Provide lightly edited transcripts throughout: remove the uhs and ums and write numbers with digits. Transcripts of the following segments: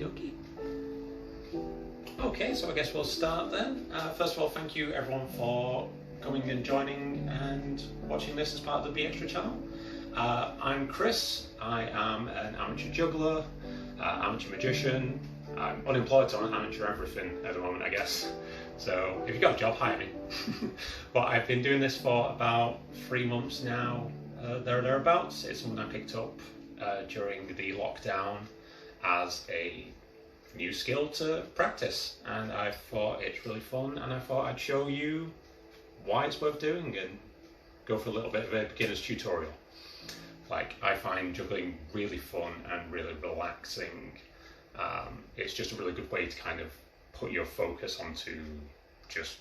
dokie. Okay, so I guess we'll start then. First of all, thank you everyone for coming and joining and watching this as part of the Be Extra channel. I'm Chris. I am an amateur juggler, amateur magician. I'm unemployed, so I'm amateur everything at the moment, I guess. So if you've got a job, hire me. But I've been doing this for about 3 months now, thereabouts. It's something I picked up during the lockdown as a new skill to practice, and I thought it's really fun, and I thought I'd show you why it's worth doing and go for a little bit of a beginner's tutorial. Like, I find juggling really fun and really relaxing. It's just a really good way to kind of put your focus onto just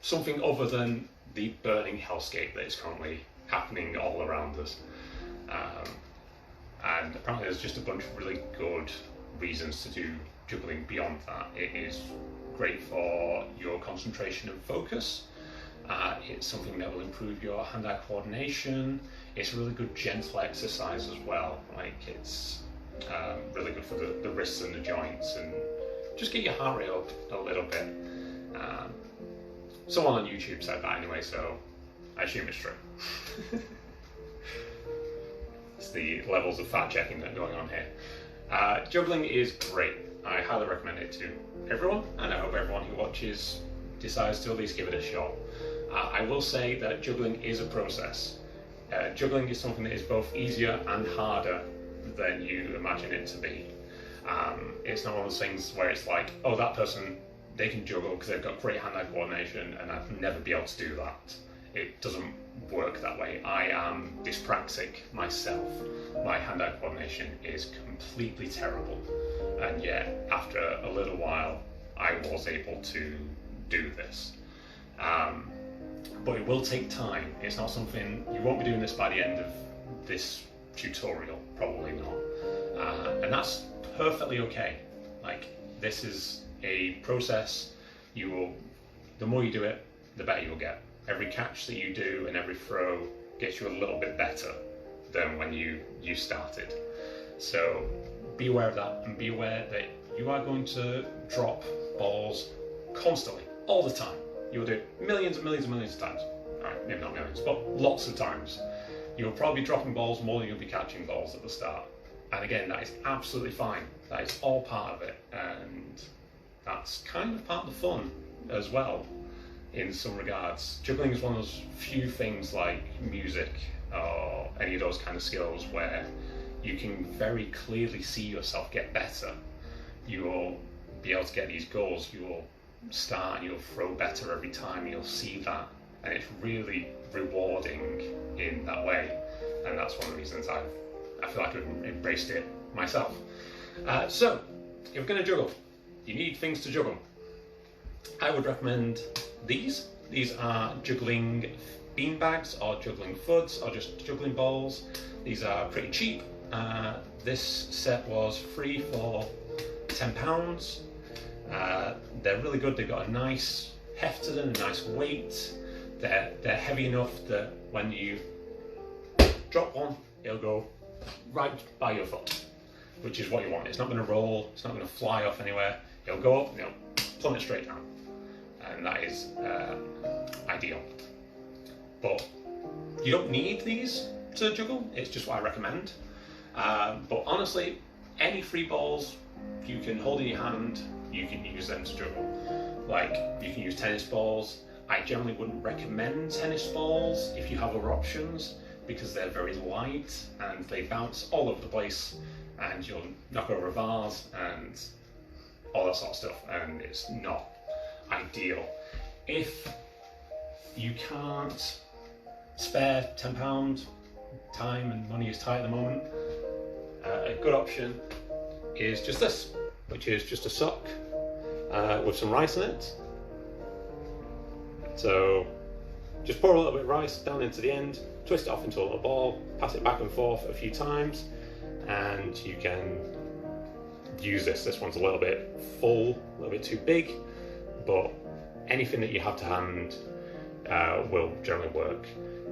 something other than the burning hellscape that is currently happening all around us. And apparently there's just a bunch of really good reasons to do juggling beyond that. It is great for your concentration and focus. It's something that will improve your hand-eye coordination. It's a really good gentle exercise as well. Like, it's really good for the wrists and the joints, and just get your heart rate up a little bit. Someone on YouTube said that anyway, so I assume it's true. It's the levels of fact checking that are going on here. Juggling is great. I highly recommend it to everyone, and I hope everyone who watches decides to at least give it a shot. I will say that juggling is a process. Juggling is something that is both easier and harder than you imagine it to be. It's not one of those things where it's like, oh, that person, they can juggle because they've got great hand-eye coordination and I'd never be able to do that. It doesn't work that way. I am dyspraxic myself. My hand-eye coordination is completely terrible, and yet after a little while I was able to do this. But it will take time. It's not something, you won't be doing this by the end of this tutorial, probably not. And that's perfectly okay. Like, this is a process. The more you do it, the better you'll get. Every catch that you do and every throw gets you a little bit better than when you started. So be aware of that, and be aware that you are going to drop balls constantly, all the time. You'll do it millions and millions and millions of times. Alright, maybe not millions, but lots of times. You'll probably be dropping balls more than you'll be catching balls at the start. And again, that is absolutely fine. That is all part of it, and that's kind of part of the fun as well, in some regards. Juggling is one of those few things like music or any of those kind of skills where you can very clearly see yourself get better. You will be able to get these goals. You will start and you'll throw better every time. You'll see that, and it's really rewarding in that way. And that's one of the reasons I feel like I've embraced it myself. So, if you're going to juggle, you need things to juggle. I would recommend these. These are juggling beanbags or juggling foods or just juggling balls. These are pretty cheap. This set was free for £10. They're really good. They've got a nice heft to them, a nice weight. They're heavy enough that when you drop one, it'll go right by your foot, which is what you want. It's not going to roll. It's not going to fly off anywhere. It'll go up and it'll plummet straight down. And that is ideal. But you don't need these to juggle, it's just what I recommend. But honestly, any free balls you can hold in your hand, you can use them to juggle. Like, you can use tennis balls. I generally wouldn't recommend tennis balls if you have other options, because they're very light and they bounce all over the place, and you'll knock over a vase and all that sort of stuff, and it's not ideal. If you can't spare £10, time and money is tight at the moment, a good option is just this, which is just a sock with some rice in it. So just pour a little bit of rice down into the end, twist it off into a little ball, pass it back and forth a few times, and you can use this. This one's a little bit full, a little bit too big, but anything that you have to hand will generally work.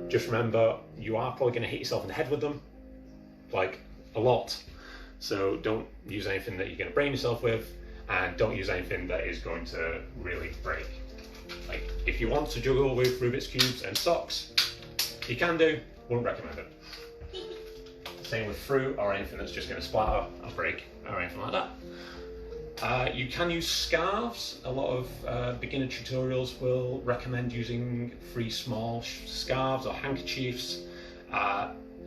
Just remember, you are probably going to hit yourself in the head with them, like a lot. So don't use anything that you're going to brain yourself with, and don't use anything that is going to really break. Like, if you want to juggle with Rubik's Cubes and socks, you can do, wouldn't recommend it. Same with fruit or anything that's just going to splatter or break or anything like that. You can use scarves. A lot of beginner tutorials will recommend using 3 small scarves or handkerchiefs.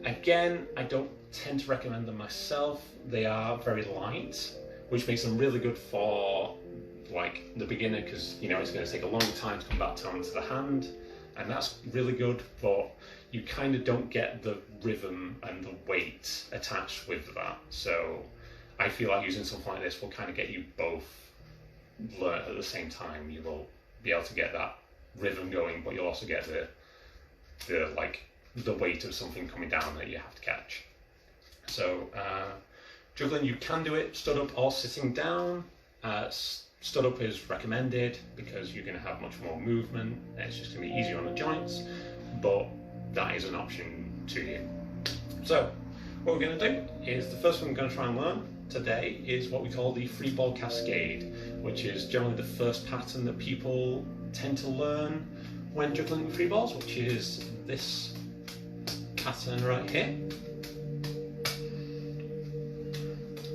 Again, I don't tend to recommend them myself. They are very light, which makes them really good for like the beginner, because you know it's going to take a long time to come back down to the hand, and that's really good, but you kind of don't get the rhythm and the weight attached with that. So I feel like using something like this will kind of get you both learn at the same time. You will be able to get that rhythm going, but you'll also get the weight of something coming down that you have to catch. So juggling, you can do it stood up or sitting down. Stood up is recommended because you're going to have much more movement and it's just going to be easier on the joints, but that is an option to you. So what we're going to do is, the first one we're going to try and learn today is what we call the free ball cascade, which is generally the first pattern that people tend to learn when juggling with free balls, which is this pattern right here.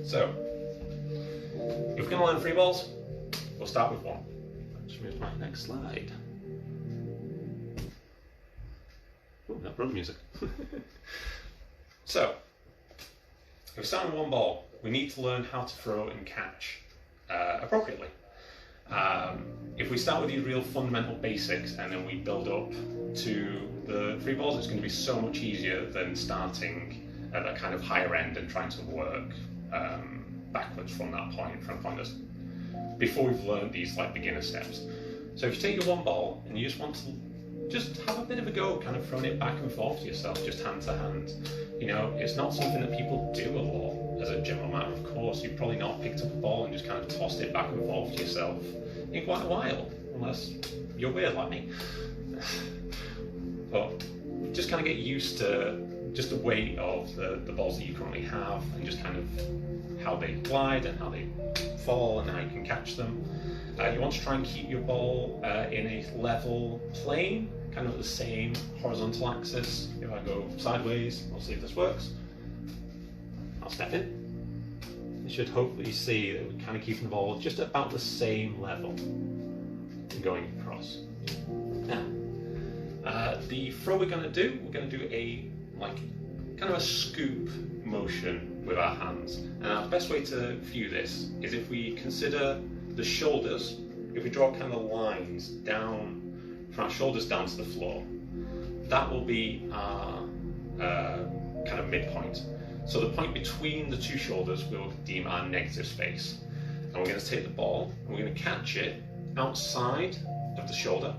So if we're going to learn free balls, we'll start with one. Let's move my next slide. Oh, that brought music. So, if we start with one ball, we need to learn how to throw and catch appropriately. If we start with these real fundamental basics and then we build up to the free balls, it's going to be so much easier than starting at that kind of higher end and trying to work backwards from that point, from a point that's before we've learned these like beginner steps. So if you take your one ball and you just want to just have a bit of a go, kind of throwing it back and forth to yourself, just hand to hand. You know, it's not something that people do a lot as a general matter of course. You've probably not picked up a ball and just kind of tossed it back and forth to yourself in quite a while, unless you're weird like me. But just kind of get used to just the weight of the balls that you currently have, and just kind of how they glide and how they fall and how you can catch them. You want to try and keep your ball in a level plane, kind of at the same horizontal axis. If I go sideways, I'll see if this works. I'll step in. You should hopefully see that we're kind of keeping the ball just about the same level and going across. Now, the throw we're going to do a kind of a scoop motion with our hands. And the best way to view this is if we consider the shoulders, if we draw kind of lines down from our shoulders down to the floor, that will be our kind of midpoint. So the point between the two shoulders we'll deem our negative space. And we're going to take the ball and we're going to catch it outside of the shoulder,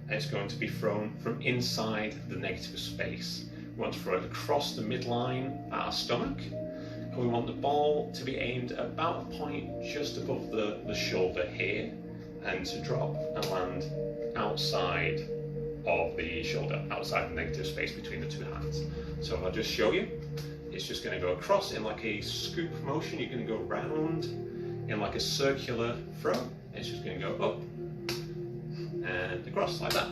and it's going to be thrown from inside the negative space. We want to throw it across the midline at our stomach, and we want the ball to be aimed at about a point just above the shoulder here, and to drop and land outside of the shoulder, outside the negative space between the two hands. So if I just show you, it's just going to go across in like a scoop motion. You're going to go round in like a circular throw. It's just going to go up and across like that.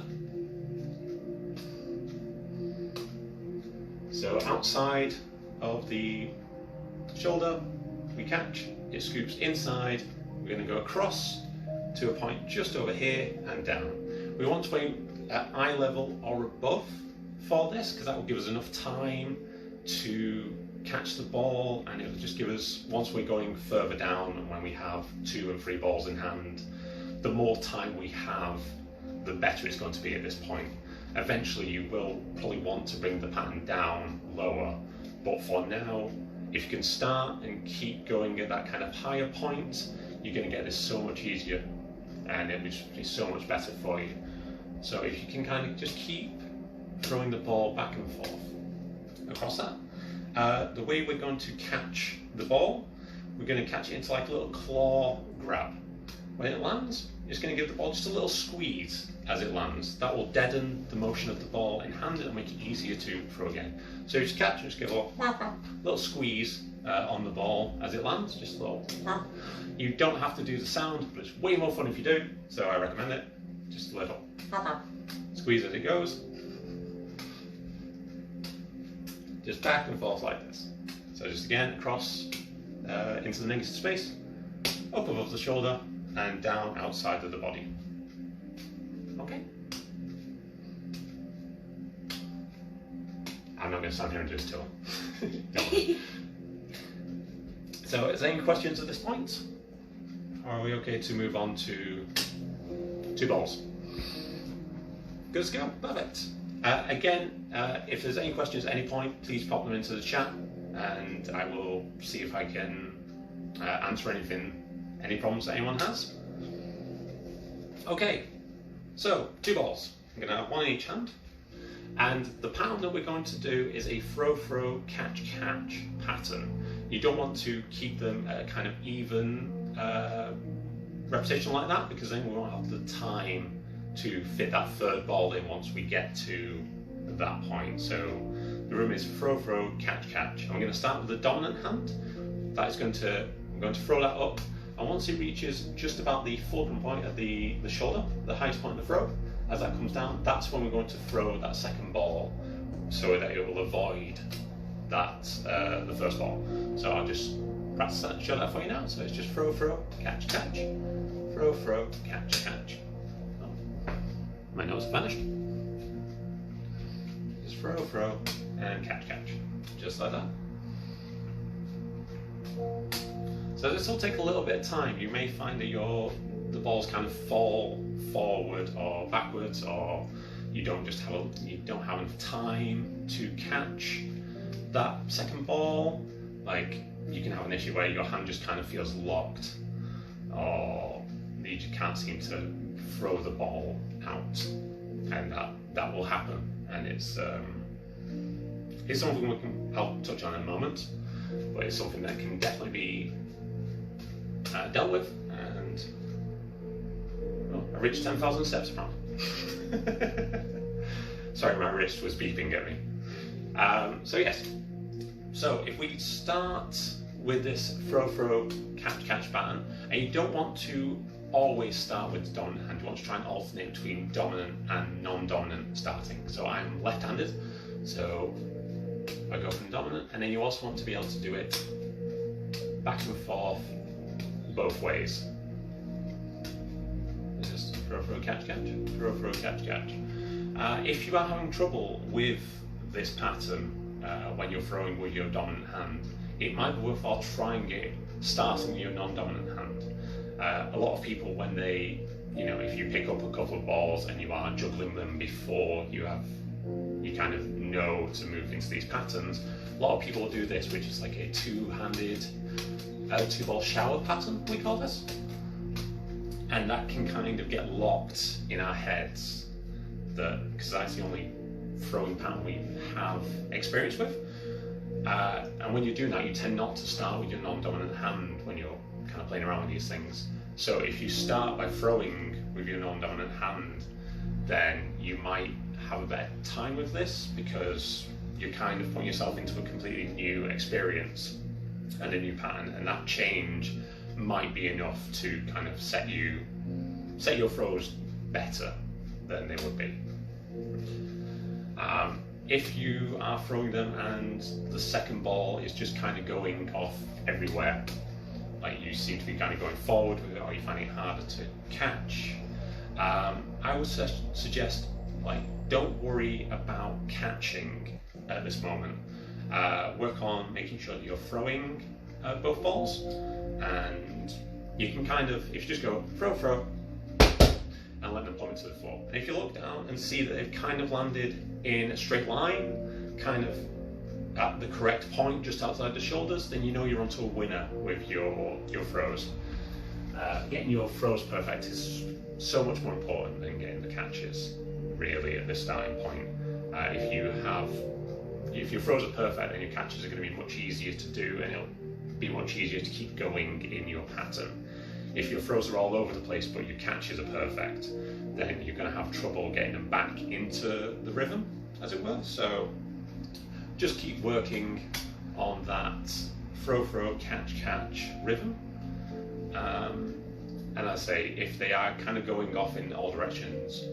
So outside of the shoulder, we catch, it scoops inside, we're going to go across to a point just over here and down. We want to aim at eye level or above for this, because that will give us enough time to catch the ball, and it will just give us, once we're going further down, when we have 2 and 3 balls in hand, the more time we have, the better it's going to be at this point. Eventually you will probably want to bring the pattern down lower, but for now, if you can start and keep going at that kind of higher point, you're going to get this so much easier, and it'll be so much better for you. So if you can kind of just keep throwing the ball back and forth across that. The way we're going to catch the ball, we're going to catch it into like a little claw grab. When it lands, it's going to give the ball just a little squeeze as it lands. That will deaden the motion of the ball in hand and make it easier to throw again. So you just catch and just give a little squeeze, on the ball as it lands, just a little. You don't have to do the sound, but it's way more fun if you do, so I recommend it. Just a little squeeze as it goes. Just back and forth like this. So just again, across into the negative space, up above the shoulder, and down outside of the body. Okay. I'm not going to stand here and do this too long. So, is there any questions at this point? Or are we okay to move on to 2 balls? Good to go, perfect. Again, if there's any questions at any point, please pop them into the chat and I will see if I can answer any problems that anyone has. Okay, so 2 balls. I'm going to have 1 in each hand. And the pattern that we're going to do is a throw, catch pattern. You don't want to keep them at a kind of even repetition like that, because then we won't have the time to fit that 3rd ball in once we get to that point. So the room is throw, catch. I'm going to start with the dominant hand. I'm going to throw that up, and once it reaches just about the fulcrum point at the shoulder, the highest point of the throw, as that comes down, that's when we're going to throw that 2nd ball, so that it will avoid that the 1st ball. So I'll just practice that, show that for you now. So it's just throw, catch, throw, catch. Oh, my notes vanished. Just throw, and catch, just like that. So this will take a little bit of time. You may find that the balls kind of fall forward or backwards, or you don't have enough time to catch that 2nd ball. Like, you can have an issue where your hand just kind of feels locked, or you just can't seem to throw the ball out, and that will happen. And it's something I'll touch on in a moment, but it's something that can definitely be dealt with. And I reached 10,000 steps apparently. Sorry, my wrist was beeping at me. So yes. So if we start with this throw, catch pattern, and you don't want to always start with the dominant hand, you want to try and alternate between dominant and non-dominant starting. So I'm left-handed, so I go from dominant, and then you also want to be able to do it back and forth both ways. Just throw, catch, throw, catch. If you are having trouble with this pattern when you're throwing with your dominant hand, it might be worthwhile trying it starting with your non-dominant hand. A lot of people, when they, if you pick up a couple of balls and you are juggling them before you kind of know to move into these patterns, a lot of people do this, which is like a 2-handed 2-ball shower pattern, we call this. And that can kind of get locked in our heads, because that's the only throwing pattern we have experience with. And when you're doing that, you tend not to start with your non-dominant hand when you're kind of playing around with these things. So if you start by throwing with your non-dominant hand, then you might have a better time with this, because you're kind of putting yourself into a completely new experience and a new pattern, and that change might be enough to kind of set your throws better than they would be. If you are throwing them and the 2nd ball is just kind of going off everywhere, like you seem to be kind of going forward with it, or you find it harder to catch, I would suggest, don't worry about catching at this moment. Work on making sure that you're throwing both balls, and you can kind of, if you just go throw, and let them plummet to the floor. And if you look down and see that they've kind of landed in a straight line, kind of at the correct point just outside the shoulders, then you know you're onto a winner with your throws. Getting your throws perfect is so much more important than getting the catches, really, at this starting point. If your throws are perfect, then your catches are going to be much easier to do, and it'll be much easier to keep going in your pattern. If your throws are all over the place but your catches are perfect, then you're going to have trouble getting them back into the rhythm, as it were. So just keep working on that throw, throw, catch, catch rhythm. And I say, if they are kind of going off in all directions,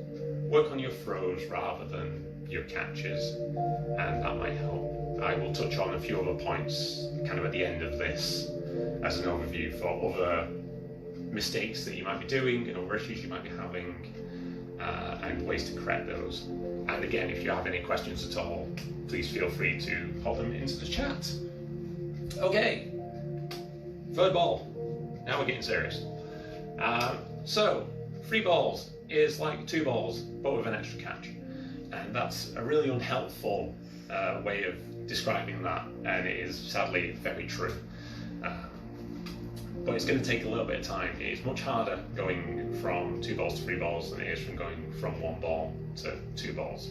work on your throws rather than your catches, and that might help. I will touch on a few other points kind of at the end of this as an overview for other mistakes that you might be doing and other issues you might be having, and ways to correct those. And again, if you have any questions at all, please feel free to pop them into the chat. Okay, third ball. Now we're getting serious. So, 3 balls is like 2 balls, but with an extra catch. And that's a really unhelpful way of describing that, and it is sadly very true. But it's going to take a little bit of time. It's much harder going from 2 balls to 3 balls than it is from going from 1 ball to 2 balls.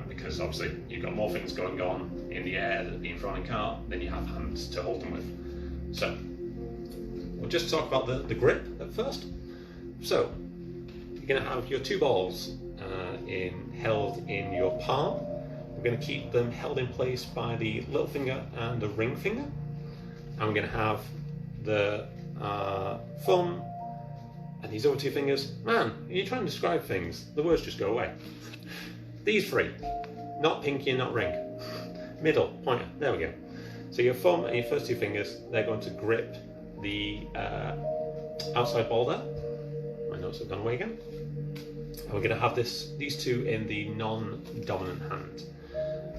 Because obviously you've got more things going on in the air that are being thrown in cart than you have hands to hold them with. So, we'll just talk about the grip at first. So, you're going to have your 2 balls held in your palm. We're going to keep them held in place by the little finger and the ring finger. And we're going to have the thumb and these other 2 fingers. Man, you're trying to describe things, the words just go away. These 3, not pinky and not ring. Middle, pointer, there we go. So your thumb and your first 2 fingers, they're going to grip the outside ball there. My notes have gone away again. And we're going to have these 2 in the non-dominant hand.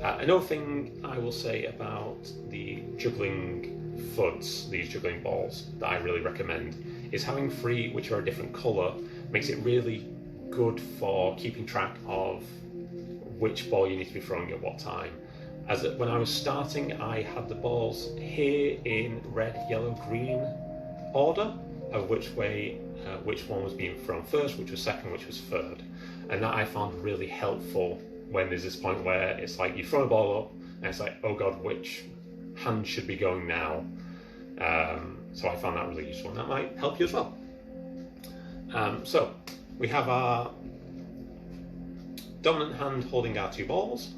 Another thing I will say about the juggling FUDs, these juggling balls, that I really recommend, is having 3 which are a different colour makes it really good for keeping track of which ball you need to be throwing at what time. When I was starting, I had the balls here in red, yellow, green order of which one was being thrown first, which was second, which was third. And that I found really helpful when there's this point where it's like you throw a ball up and it's like, oh god, which hand should be going now? So I found that really useful, and that might help you as well. So we have our dominant hand holding our 2 balls,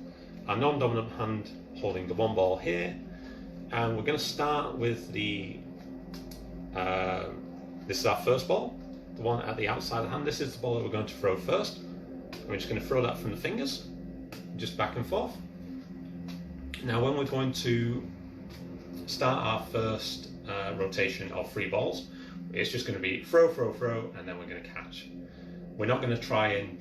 our non-dominant hand holding the 1 ball here, and we're going to start with this is our first ball, the one at the outside of the hand. This is the ball that we're going to throw first. We're just going to throw that from the fingers, just back and forth. Now when we're going to start our first rotation of 3 balls, it's just going to be throw, throw, throw, and then we're going to catch. We're not going to try and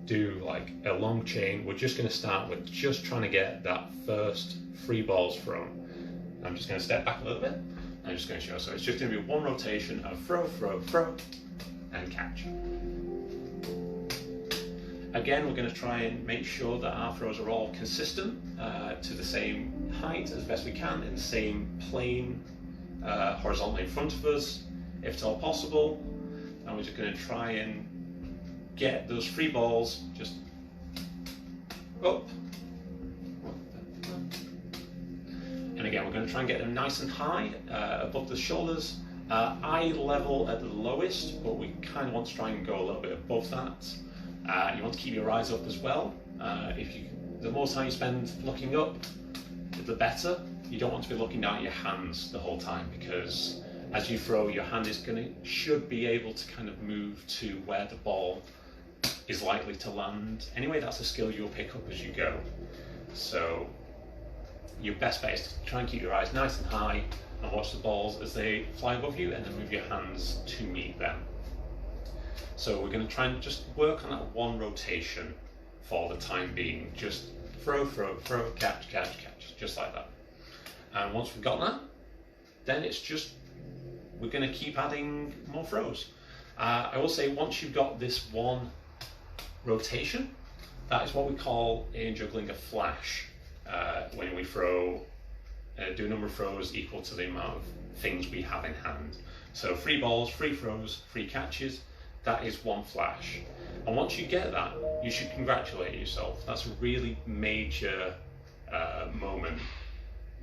do like a long chain. We're just going to start with just trying to get that first 3 balls thrown. I'm just going to step back a little bit. I'm just going to show. So it's just going to be 1 rotation of throw, throw, throw, and catch. Again, we're going to try and make sure that our throws are all consistent to the same height as best we can, in the same plane, horizontally in front of us, if at all possible. And we're just going to try and get those 3 balls just up. And again, we're going to try and get them nice and high above the shoulders, eye level at the lowest, but we kind of want to try and go a little bit above that. You want to keep your eyes up as well. The more time you spend looking up, the better. You don't want to be looking down at your hands the whole time, because as you throw, your hand should be able to kind of move to where the ball is likely to land. Anyway, that's a skill you'll pick up as you go. So your best bet is to try and keep your eyes nice and high and watch the balls as they fly above you, and then move your hands to meet them. So we're going to try and just work on that 1 rotation for the time being. Just throw, throw, throw, catch, catch, catch, just like that. And once we've got that, then it's just, we're going to keep adding more throws. I will say, once you've got this 1 rotation, that is what we call in juggling a flash. When we throw, do a number of throws equal to the amount of things we have in hand. So 3 balls, 3 throws, 3 catches, that is 1 flash. And once you get that, you should congratulate yourself. That's a really major moment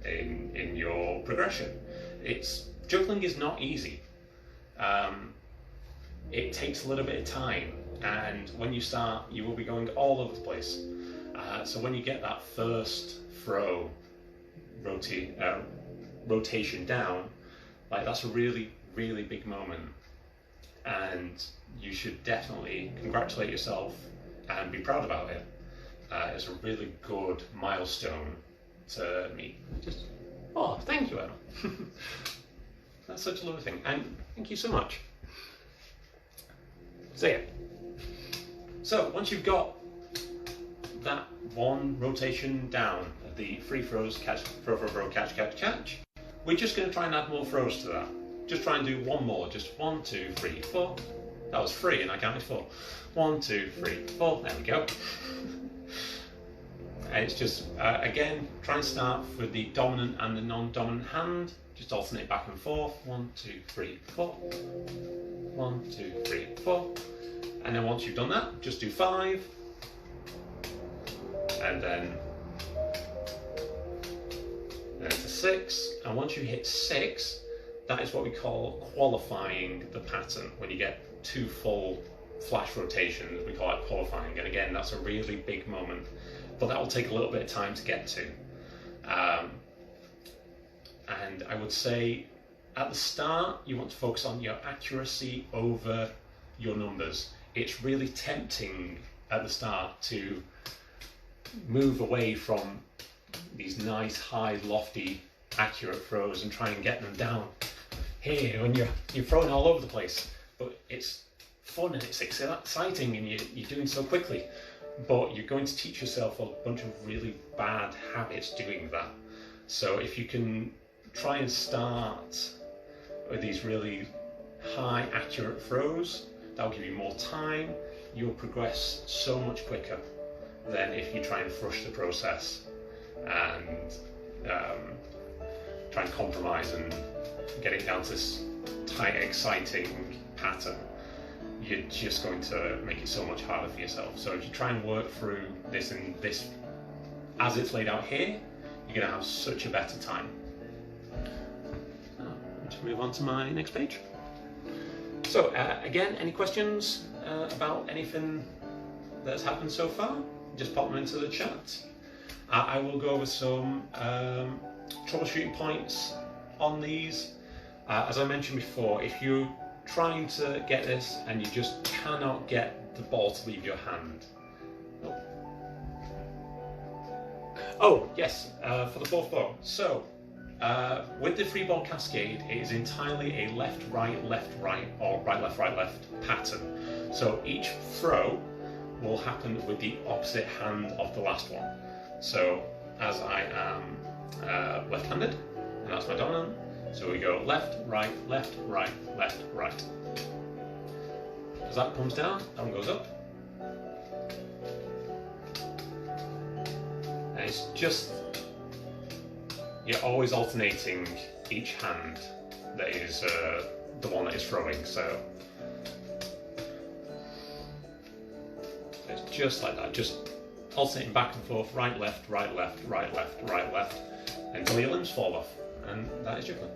in your progression. Juggling is not easy. It takes a little bit of time, and when you start, you will be going all over the place. So when you get that first throw rotation down, like that's a really, really big moment. And you should definitely congratulate yourself and be proud about it. It's a really good milestone to meet. Just, oh, thank you, Emma. That's such a lovely thing, and thank you so much. So yeah, so once you've got that one rotation down, the free throws, catch, throw, throw, throw, catch, catch, catch, we're just going to try and add more throws to that. Just try and do one more, just 1, 2, 3, 4. That was 3 and I counted 4. 1, 2, 3, 4, there we go. And it's just, again, try and start with the dominant and the non-dominant hand. Just alternate back and forth. 1, 2, 3, 4. 1, 2, 3, 4. And then once you've done that, just do 5. And then to 6. And once you hit 6, that is what we call qualifying the pattern. When you get 2 full flash rotations, we call it qualifying. And again, that's a really big moment, but that will take a little bit of time to get to. And I would say at the start, you want to focus on your accuracy over your numbers. It's really tempting at the start to move away from these nice, high, lofty, accurate throws and try and get them down here when you're throwing all over the place. But it's fun and it's exciting and you're doing so quickly. But you're going to teach yourself a bunch of really bad habits doing that. So if you can try and start with these really high, accurate throws, that'll give you more time. You'll progress so much quicker than if you try and rush the process and try and compromise and get it down to this tight, exciting pattern. You're just going to make it so much harder for yourself. So if you try and work through this and this as it's laid out here, you're going to have such a better time. Let's move on to my next page. So again, any questions about anything that's happened so far? Just pop them into the chat. I will go over some troubleshooting points on these. As I mentioned before, if you're trying to get this and you just cannot get the ball to leave your hand. Oh yes, for the fourth ball. So with the free ball cascade, it is entirely a left, right, or right, left pattern. So each throw will happen with the opposite hand of the last one. So as I am left-handed, and that's my dominant, so we go left, right, left, right, left, right. As that comes down, that one goes up. And it's just, you're always alternating each hand that is the one that is throwing. So it's just like that, just alternating back and forth, right, left, right, left, right, left, right, left, until your limbs fall off. And that is juggling.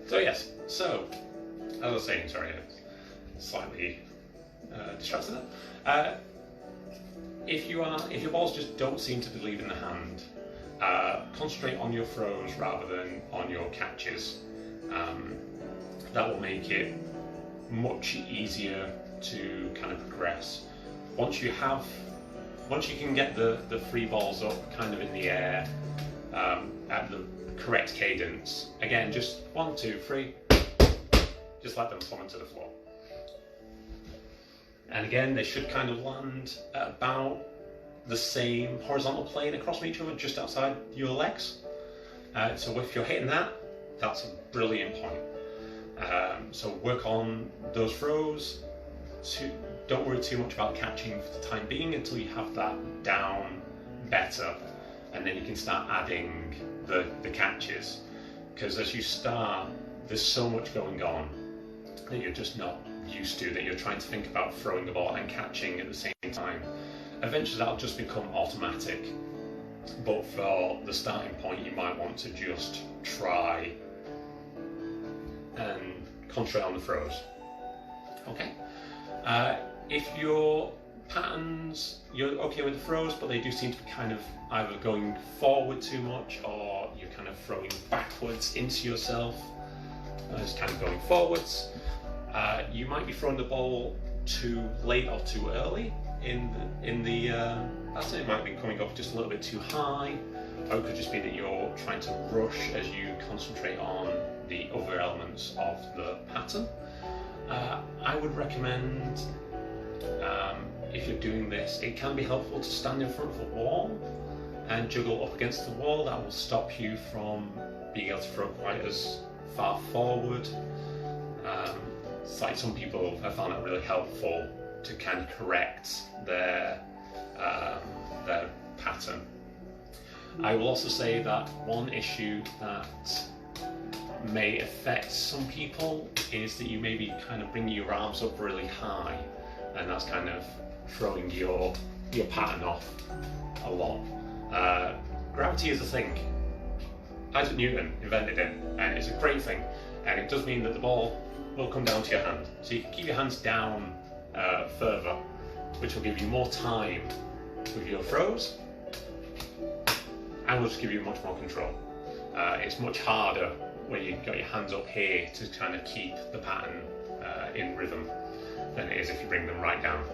So yes, so as I was saying, sorry, I'm slightly distracted there. If your balls just don't seem to be leaving the hand, concentrate on your throws rather than on your catches. That will make it much easier to kind of progress. Once you can get the free balls up kind of in the air at the correct cadence, again, just 1, 2, 3, just let them plummet to the floor. And again, they should kind of land at about the same horizontal plane across from each other, just outside your legs. So if you're hitting that, that's a brilliant point. So work on those throws. Don't worry too much about catching for the time being until you have that down better, and then you can start adding the catches. Because as you start, there's so much going on that you're just not used to, that you're trying to think about throwing the ball and catching at the same time. Eventually that'll just become automatic, but for the starting point you might want to just try and concentrate on the throws. Okay. If your patterns, you're okay with the throws, but they do seem to be kind of either going forward too much, or you're kind of throwing backwards into yourself, just kind of going forwards. You might be throwing the ball too late or too early in the pattern. It might be coming up just a little bit too high, or it could just be that you're trying to rush as you concentrate on the other elements of the pattern. I would recommend, if you're doing this, it can be helpful to stand in front of a wall and juggle up against the wall. That will stop you from being able to throw quite as far forward. It's like some people have found it really helpful to kind of correct their pattern. I will also say that one issue that may affect some people is that you may be kind of bringing your arms up really high, and that's kind of throwing your pattern off a lot. Gravity is a thing. Isaac Newton invented it, and it's a great thing, and it does mean that the ball will come down to your hand, so you can keep your hands down further, which will give you more time with your throws and will just give you much more control. It's much harder when you've got your hands up here to kind of keep the pattern in rhythm than it is if you bring them right down.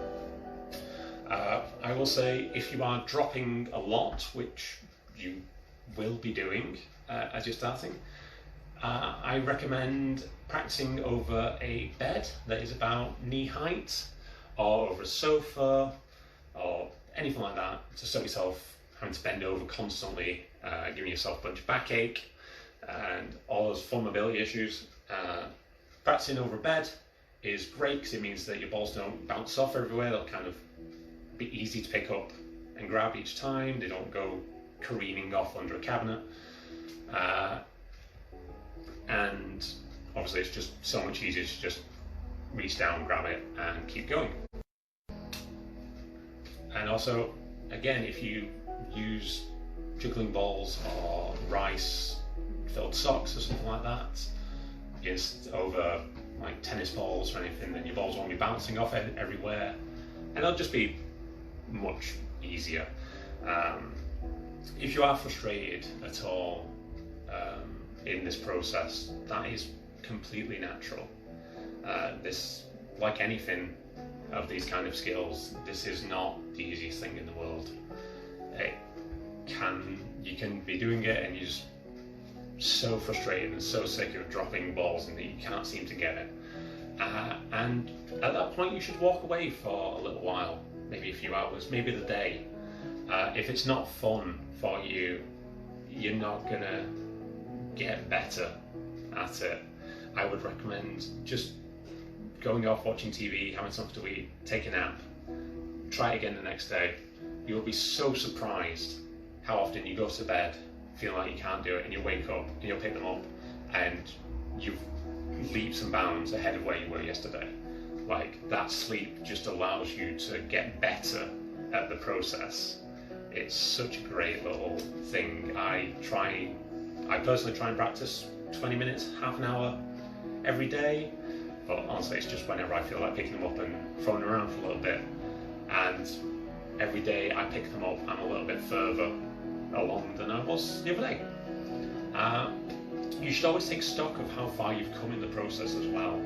I will say, if you are dropping a lot, which you will be doing as you're starting, I recommend practicing over a bed that is about knee height, or over a sofa, or anything like that, to stop yourself having to bend over constantly, giving yourself a bunch of backache and all those full mobility issues. Practicing over a bed is great because it means that your balls don't bounce off everywhere. They'll kind of be easy to pick up and grab each time. They don't go careening off under a cabinet. And obviously it's just so much easier to just reach down, grab it and keep going. And also, again, if you use juggling balls or rice filled socks or something like that, just over like tennis balls or anything, then your balls won't be bouncing off everywhere, and it'll just be much easier. If you are frustrated at all in this process, that is completely natural. This, like anything of these kind of skills, this is not the easiest thing in the world. You can be doing it and you're just so frustrated and so sick of dropping balls and that you can't seem to get it. And at that point you should walk away for a little while, maybe a few hours, maybe the day. If it's not fun for you, you're not gonna get better at it. I would recommend just going off, watching TV, having something to eat, take a nap, try it again the next day. You'll be so surprised how often you go to bed feeling like you can't do it, and you wake up and you'll pick them up and you've leaps and bounds ahead of where you were yesterday. Like, that sleep just allows you to get better at the process. It's such a great little thing. I personally try and practice 20 minutes, half an hour every day, but honestly it's just whenever I feel like picking them up and throwing them around for a little bit. And every day I pick them up, I'm a little bit further along than I was the other day. You should always take stock of how far you've come in the process as well.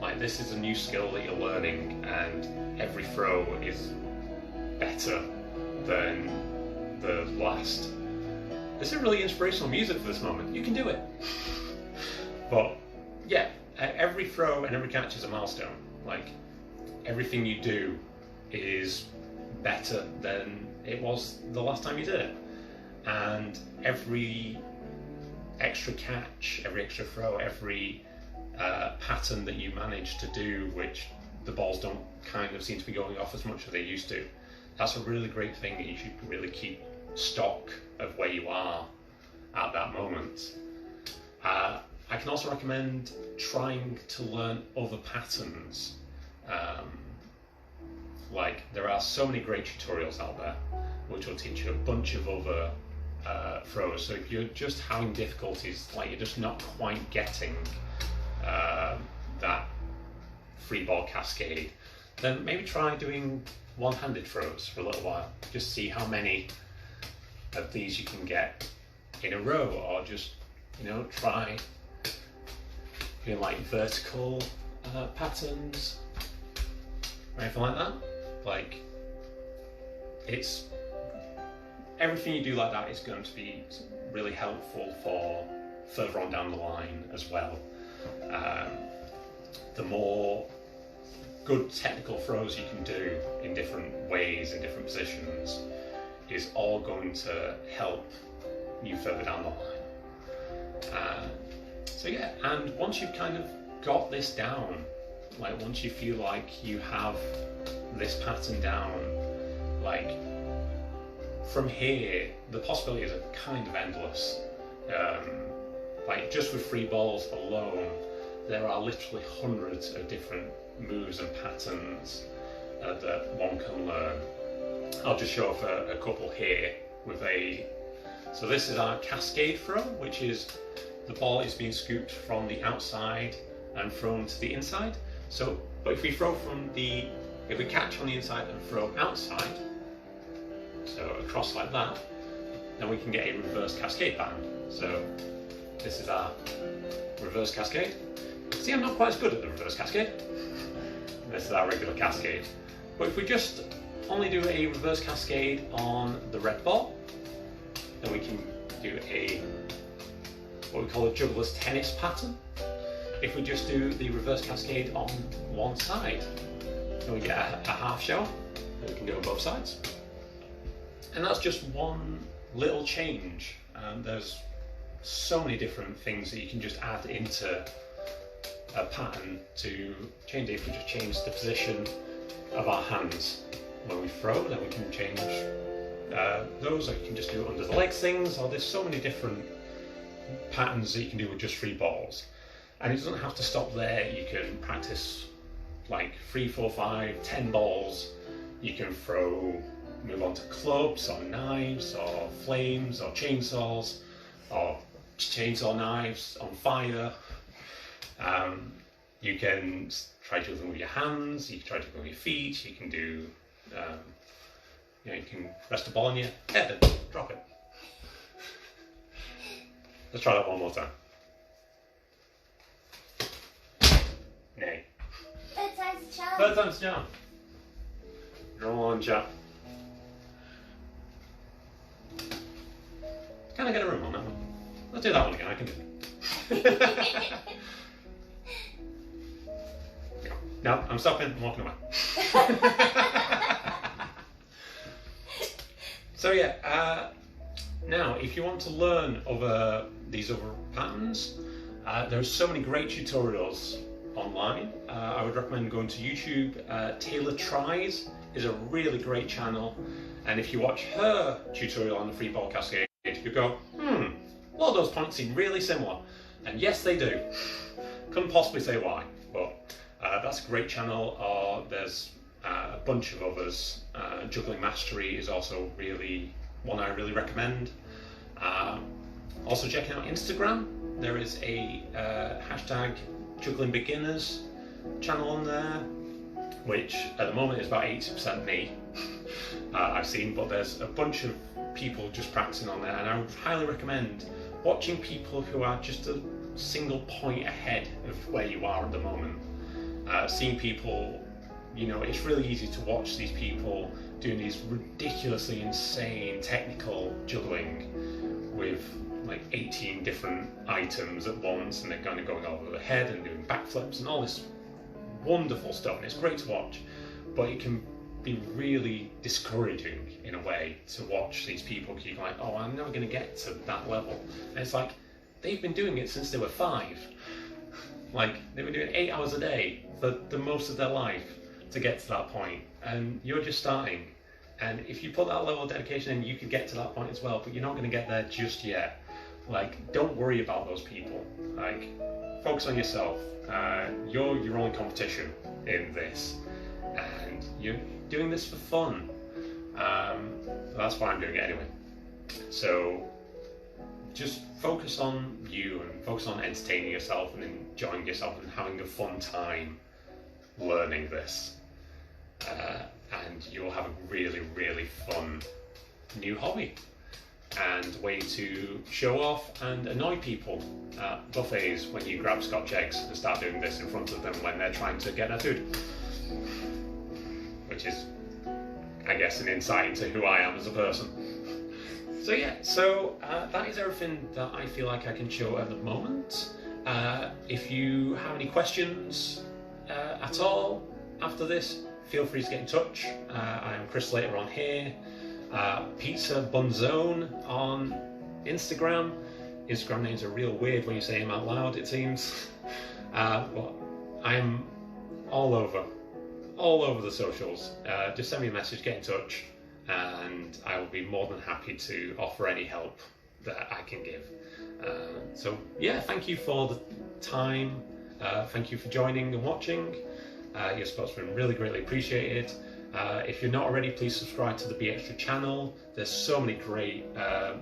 Like, this is a new skill that you're learning, and every throw is better than the last. This is really inspirational music for this moment. You can do it. But yeah, every throw and every catch is a milestone. Like, everything you do is better than it was the last time you did it. And every extra catch, every extra throw, every pattern that you manage to do, which the balls don't kind of seem to be going off as much as they used to, that's a really great thing that you should really keep stock of where you are at that moment. I can also recommend trying to learn other patterns. Like, there are so many great tutorials out there which will teach you a bunch of other throws. So if you're just having difficulties, like you're just not quite getting that free ball cascade, then maybe try doing one-handed throws for a little while. Just see how many of these you can get in a row, or just, you know, try doing like vertical patterns or anything like that. Like, it's everything you do like that is going to be really helpful for further on down the line as well. The more good technical throws you can do in different ways, in different positions, is all going to help you further down the line. So yeah, and once you've kind of got this down, like once you feel like you have this pattern down, like from here, the possibilities are kind of endless. Like just with free balls alone, there are literally hundreds of different moves and patterns that one can learn. I'll just show off a couple here with so this is our cascade throw, which is the ball is being scooped from the outside and thrown to the inside. So, but if we catch on the inside and throw outside, so across like that, then we can get a reverse cascade pattern. So this is our reverse cascade. See, I'm not quite as good at the reverse cascade. This is our regular cascade. But if we just only do a reverse cascade on the red ball, then we can do what we call a juggler's tennis pattern. If we just do the reverse cascade on one side, then we get a half shell that we can do on both sides. And that's just one little change. There's so many different things that you can just add into a pattern to change it. If we just change the position of our hands when we throw, then we can change those, or you can just do under the legs things, or there's so many different patterns that you can do with just 3 balls. And it doesn't have to stop there. You can practice like 3, 4, 5, 10 balls. You can move on to clubs or knives or flames or chainsaws or chainsaw knives on fire. You can try to do them with your hands, you can try to do them with your feet, you can do, you can rest a ball on your head and drop it. Let's try that one more time. Nay. Third time's a charm. Third time's a charm. Draw on, chap. Can I get a room on that one? Let's do that one again, I can do it. No, I'm stopping, I'm walking away. So yeah, now if you want to learn these other patterns, there's so many great tutorials online. I would recommend going to YouTube. Taylor Tries is a really great channel, and if you watch her tutorial on the free ball cascade, you go, a lot of those points seem really similar. And yes, they do. Couldn't possibly say why, but that's a great channel. There's a bunch of others. Juggling Mastery is also one I really recommend. Also checking out Instagram. There is a hashtag Juggling Beginners channel on there, which at the moment is about 80% me. I've seen, but there's a bunch of people just practicing on there, and I would highly recommend watching people who are just a single point ahead of where you are at the moment. Seeing people, it's really easy to watch these people doing these ridiculously insane technical juggling with like 18 different items at once, and they're kind of going over the head and doing backflips and all this wonderful stuff, and it's great to watch, but it can be really discouraging in a way to watch these people keep like, oh, I'm never going to get to that level. And it's like, they've been doing it since they were 5. Like, they've been doing 8 hours a day for the most of their life to get to that point, and you're just starting. And if you put that level of dedication in, you could get to that point as well, but you're not going to get there just yet. Like, don't worry about those people. Like, focus on yourself. You're your only competition in this, and you're doing this for fun. That's why I'm doing it anyway. So just focus on you and focus on entertaining yourself and enjoying yourself and having a fun time learning this. and you'll have a really, really fun new hobby and way to show off and annoy people at buffets when you grab Scotch eggs and start doing this in front of them when they're trying to get their food. Which is, I guess, an insight into who I am as a person. So yeah, that is everything that I feel like I can show at the moment. If you have any questions at all after this, feel free to get in touch. I am Chris Slater on here. Pizza Bunzone on Instagram. Instagram names are real weird when you say them out loud, it seems. But I am all over the socials. Just send me a message, get in touch, and I will be more than happy to offer any help that I can give. So yeah, thank you for the time. Thank you for joining and watching. Your support's been really greatly appreciated. If you're not already, please subscribe to the Be Extra channel. There's so many great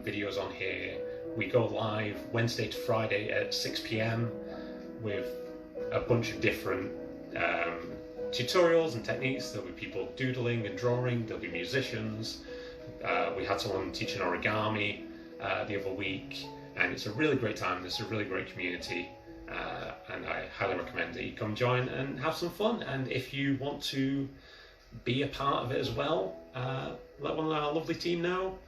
videos on here. We go live Wednesday to Friday at 6 p.m. with a bunch of different tutorials and techniques. There'll be people doodling and drawing, there'll be musicians. We had someone teaching origami the other week, and it's a really great time. It's a really great community, and I highly recommend that you come join and have some fun. And if you want to be a part of it as well, let one of our lovely team know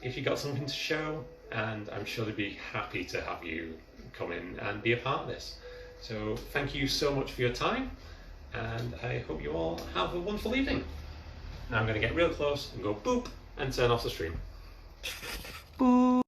if you got something to show, and I'm sure they'd be happy to have you come in and be a part of this. So thank you so much for your time, and I hope you all have a wonderful evening. Now I'm going to get real close and go boop and turn off the stream. Boop.